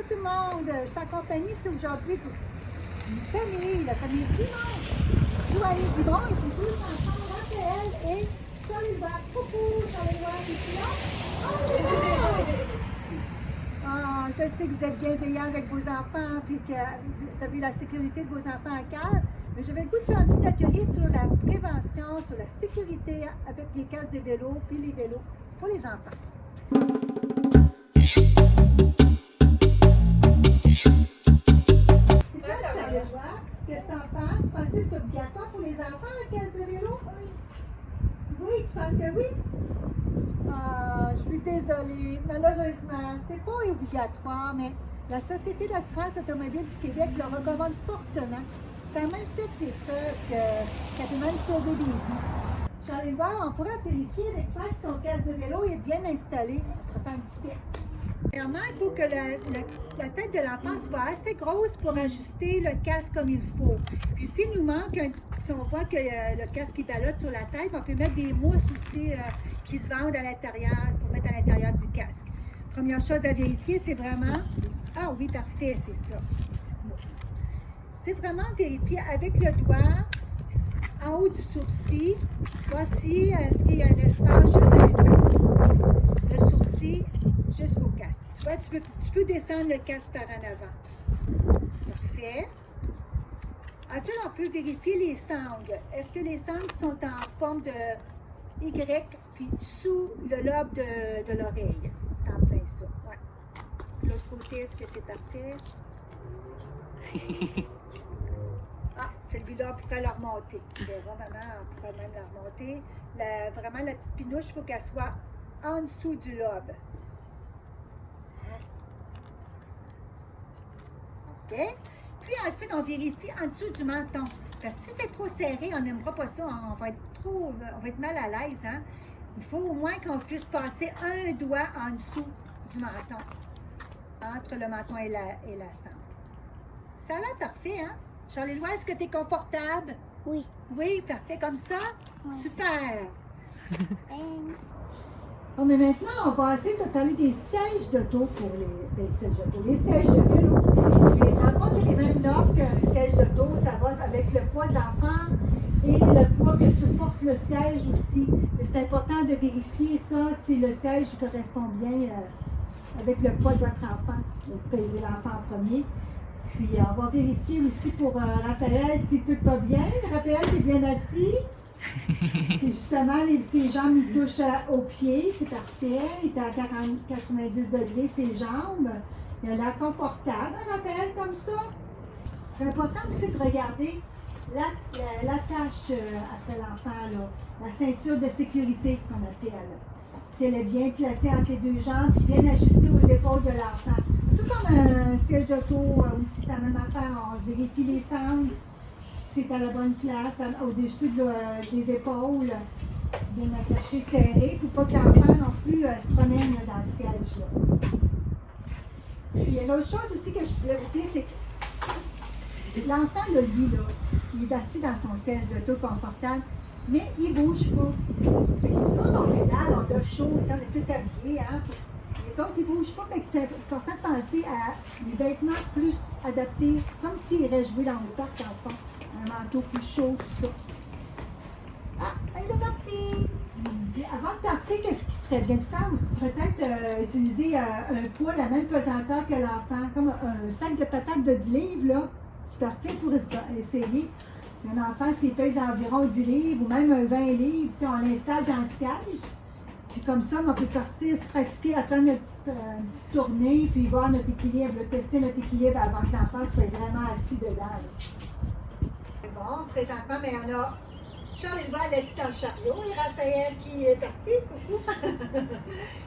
Bonjour tout le monde, je t'accompagne ici aujourd'hui pour une famille, la famille Dumont. Joanie Dumont et ses deux enfants, Raphaël et Charles-Édouard. Coucou Charles-Édouard, es-tu là? Ah, je sais que vous êtes bienveillants avec vos enfants puis que vous avez la sécurité de vos enfants à cœur. Mais j'avais le goût de faire un petit atelier sur la prévention, sur la sécurité avec les casques de vélo puis les vélos pour les enfants. Qu'est-ce que tu en penses? Tu penses que c'est obligatoire pour les enfants, un casque de vélo? Oui. Oui, tu penses que oui? Ah, je suis désolée. Malheureusement, c'est pas obligatoire, mais la Société d'assurance automobile du Québec le recommande fortement. Ça a même fait ses preuves que ça peut même sauver des vies. Charles-Édouard, on pourra vérifier avec toi si ton casque de vélo est bien installé. On va faire un petit test. Premièrement, il faut que la tête de l'enfant soit assez grosse pour ajuster le casque comme il faut. Puis s'il nous manque, si on voit que le casque est balotte sur la tête, on peut mettre des mousses aussi qui se vendent à l'intérieur, pour mettre à l'intérieur du casque. Première chose à vérifier, c'est vraiment... Ah oui, parfait, c'est ça. C'est vraiment vérifier avec le doigt, en haut du sourcil, voici est-ce qu'il y a un espace juste dans le doigt. Le sourcil jusqu'au casque. Tu vois, tu peux descendre le casque par en avant. Parfait. Ensuite, on peut vérifier les sangles. Est-ce que les sangles sont en forme de Y, puis sous le lobe de l'oreille? En plein ça. Ouais. L'autre côté, est-ce que c'est parfait? Ah, celui-là, on pourrait la remonter. Tu verras, maman, on pourrait même la remonter. Vraiment, la petite pinouche, il faut qu'elle soit en dessous du lobe. OK? Puis ensuite, on vérifie en dessous du menton. Parce que si c'est trop serré, on n'aimera pas ça. On va être mal à l'aise. Hein? Il faut au moins qu'on puisse passer un doigt en dessous du menton. Entre le menton et la sangle. Ça a l'air parfait, hein? Charles-Édouard, est-ce que tu es confortable? Oui. Oui, parfait comme ça? Oui. Super! Bon, mais maintenant, on va essayer de parler des sièges d'auto pour les sièges d'auto, les sièges de vélo. Puis, dans le fond, c'est les mêmes normes qu'un siège d'auto. Ça va avec le poids de l'enfant et le poids que supporte le siège aussi. Mais c'est important de vérifier ça, si le siège correspond bien avec le poids de votre enfant. Donc, peser l'enfant en premier. Puis, on va vérifier aussi pour Raphaël si tout va bien. Raphaël, tu es bien assis. C'est justement, ses jambes, il touchent aux pieds, c'est parfait. Il est à 90 degrés, ses jambes. Il a l'air confortable, hein, Raphaël, comme ça. C'est important aussi de regarder l'attache après l'enfant, la ceinture de sécurité qu'on appelle. Si elle est bien placée entre les deux jambes, puis bien ajustée aux épaules de l'enfant. Tout comme un siège d'auto, aussi, c'est la même affaire. On vérifie les sangles. C'est à la bonne place, au-dessus des épaules, bien attaché, serré, pour pas que l'enfant non plus se promène dans le siège. Là. Puis il y a une autre chose aussi que je voulais vous dire, c'est que l'enfant, lui, là, il est assis dans son siège d'auto confortable, mais il ne bouge pas. Nous autres, on pédale, on a chaud, on est tout habillés, hein. Les autres, ils ne bougent pas, fait que c'est important de penser à des vêtements plus adaptés, comme s'il irait jouer dans le parc d'enfants. Un manteau plus chaud, tout ça. Ah, il est parti! Puis avant de partir, qu'est-ce qui serait bien de faire aussi? Peut-être utiliser un poids, la même pesanteur que l'enfant, comme un sac de patates de 10 livres, là. C'est parfait pour essayer. Un enfant, s'il pèse environ 10 livres ou même un 20 livres, si on l'installe dans le siège. Puis comme ça, on peut partir, se pratiquer à faire une petite tournée, puis voir notre équilibre, tester notre équilibre avant que l'enfant soit vraiment assis dedans. Bon, présentement, mais on a Charles-Édouard assis dans le chariot et Raphaël qui est parti. Coucou!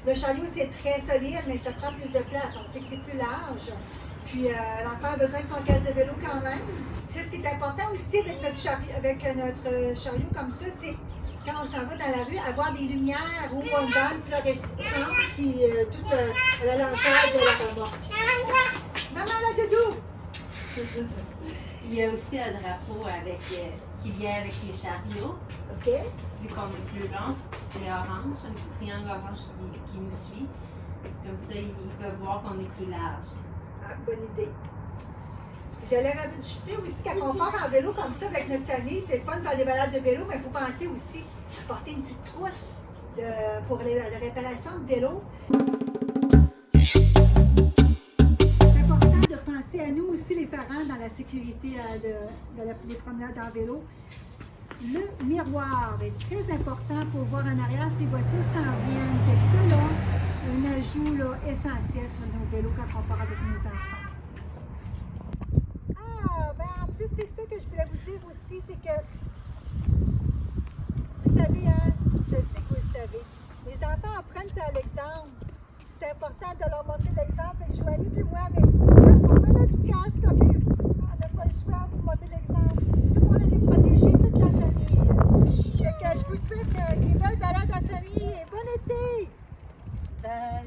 Le chariot, c'est très solide, mais ça prend plus de place. On sait que c'est plus large. Puis l'enfant a besoin de son casque de vélo quand même. C'est ce qui est important aussi avec notre chariot comme ça, c'est quand on s'en va dans la rue, avoir des lumières ou une bande fluorescente qui toute à la largeur de la remorque. Maman, la doudou! Il y a aussi un drapeau qui vient avec les chariots. OK. Vu qu'on est plus long, c'est orange, un petit triangle orange qui nous suit. Comme ça, ils peuvent voir qu'on est plus large. Ah, bonne idée. J'allais rajouter aussi quand on part en vélo comme ça avec notre famille, c'est le fun de faire des balades de vélo, mais il faut penser aussi à porter une petite trousse pour la réparation de vélo. C'est important de penser à nous aussi, les parents, dans la sécurité des promenades en vélo. Le miroir est très important pour voir en arrière si les voitures s'en viennent. Fait que ça, là, un ajout là, essentiel sur nos vélos quand on part avec nos enfants. Ah, ben en plus, c'est ça que je voulais vous dire aussi, c'est que, vous savez, hein, je sais que vous le savez, les enfants apprennent à l'exemple. C'est important de leur montrer l'exemple. Et je vais aller plus loin, mais on met notre casque comme eux. On n'a pas le choix pour montrer l'exemple. Tout le monde est protégé, toute la famille. Fait que je vous souhaite des belles balades en famille et bon été! Bye.